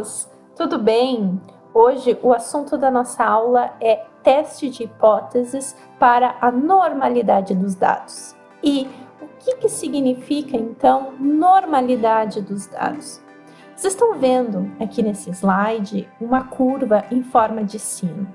alunos! Tudo bem? Hoje o assunto da nossa aula é teste de hipóteses para a normalidade dos dados. E o que significa, então, normalidade dos dados? Vocês estão vendo aqui nesse slide uma curva em forma de sino.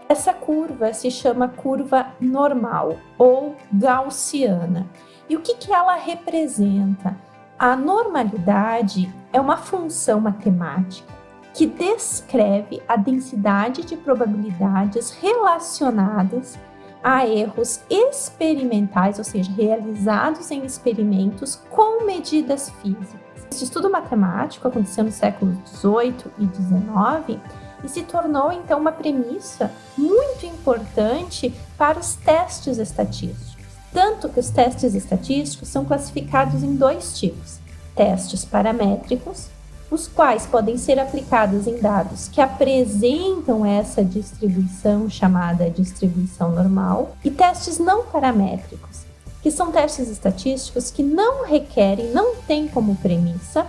Essa curva se chama curva normal ou gaussiana. E o que ela representa? A normalidade é uma função matemática que descreve a densidade de probabilidades relacionadas a erros experimentais, ou seja, realizados em experimentos com medidas físicas. Esse estudo matemático aconteceu no século XVIII e XIX e se tornou, então, uma premissa muito importante para os testes estatísticos. Tanto que os testes estatísticos são classificados em dois tipos: testes paramétricos, os quais podem ser aplicados em dados que apresentam essa distribuição chamada distribuição normal, e testes não paramétricos, que são testes estatísticos que não requerem, não têm como premissa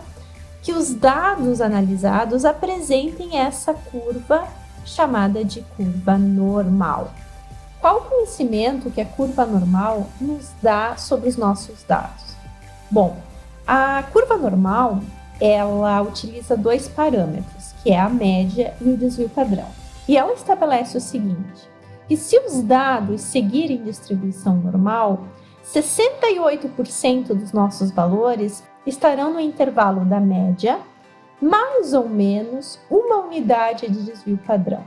que os dados analisados apresentem essa curva chamada de curva normal. Qual o conhecimento que a curva normal nos dá sobre os nossos dados? Bom, a curva normal, ela utiliza dois parâmetros, que é a média e o desvio padrão. E ela estabelece o seguinte, que se os dados seguirem distribuição normal, 68% dos nossos valores estarão no intervalo da média, mais ou menos uma unidade de desvio padrão.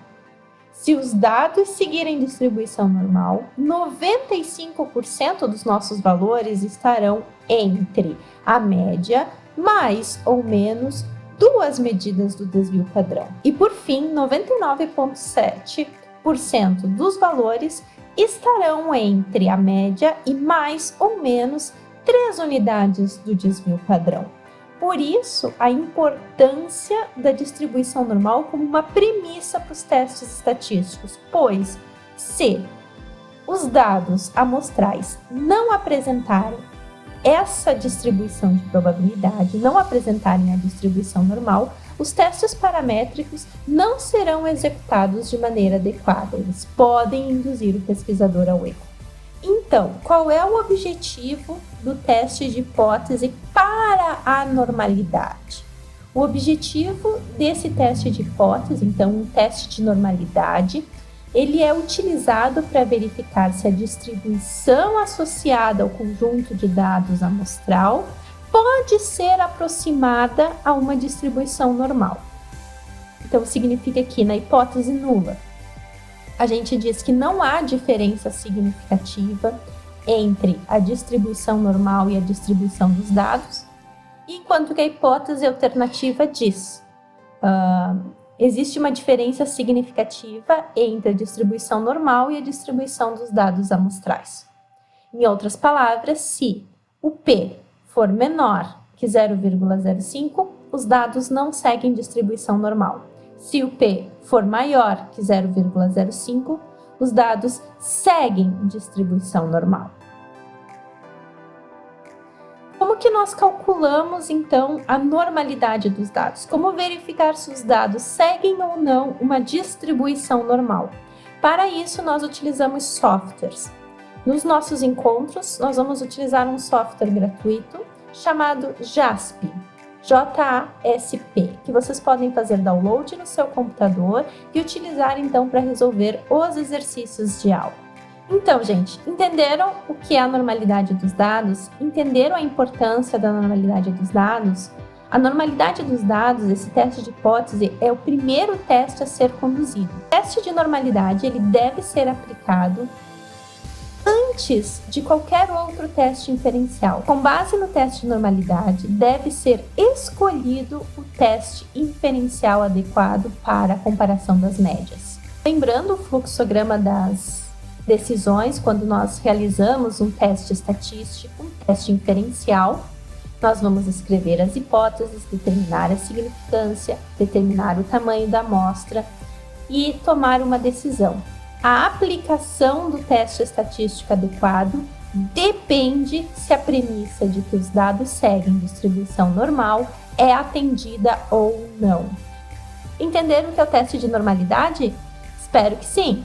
Se os dados seguirem distribuição normal, 95% dos nossos valores estarão entre a média, mais ou menos duas medidas do desvio padrão. E por fim, 99,7% dos valores estarão entre a média e mais ou menos 3 unidades do desvio padrão. Por isso, a importância da distribuição normal como uma premissa para os testes estatísticos, pois se os dados amostrais não apresentarem essa distribuição de probabilidade, não apresentarem a distribuição normal, os testes paramétricos não serão executados de maneira adequada. Eles podem induzir o pesquisador ao erro. Então, qual é o objetivo do teste de hipótese para a normalidade? O objetivo desse teste de hipótese, então, um teste de normalidade, ele é utilizado para verificar se a distribuição associada ao conjunto de dados amostral pode ser aproximada a uma distribuição normal. Então, significa que na hipótese nula, a gente diz que não há diferença significativa entre a distribuição normal e a distribuição dos dados, enquanto que a hipótese alternativa diz existe uma diferença significativa entre a distribuição normal e a distribuição dos dados amostrais. Em outras palavras, se o P for menor que 0,05, os dados não seguem distribuição normal. Se o P for maior que 0,05, os dados seguem distribuição normal. Como que nós calculamos, então, a normalidade dos dados? Como verificar se os dados seguem ou não uma distribuição normal? Para isso, nós utilizamos softwares. Nos nossos encontros, nós vamos utilizar um software gratuito chamado JASP, J-A-S-P, que vocês podem fazer download no seu computador e utilizar, então, para resolver os exercícios de aula. Então, gente, entenderam o que é a normalidade dos dados? Entenderam a importância da normalidade dos dados? A normalidade dos dados, esse teste de hipótese, é o primeiro teste a ser conduzido. O teste de normalidade, ele deve ser aplicado antes de qualquer outro teste inferencial. Com base no teste de normalidade, deve ser escolhido o teste inferencial adequado para a comparação das médias. Lembrando o fluxograma das decisões, quando nós realizamos um teste estatístico, um teste inferencial, nós vamos escrever as hipóteses, determinar a significância, determinar o tamanho da amostra e tomar uma decisão. A aplicação do teste estatístico adequado depende se a premissa de que os dados seguem distribuição normal é atendida ou não. Entenderam o que é o teste de normalidade? Espero que sim!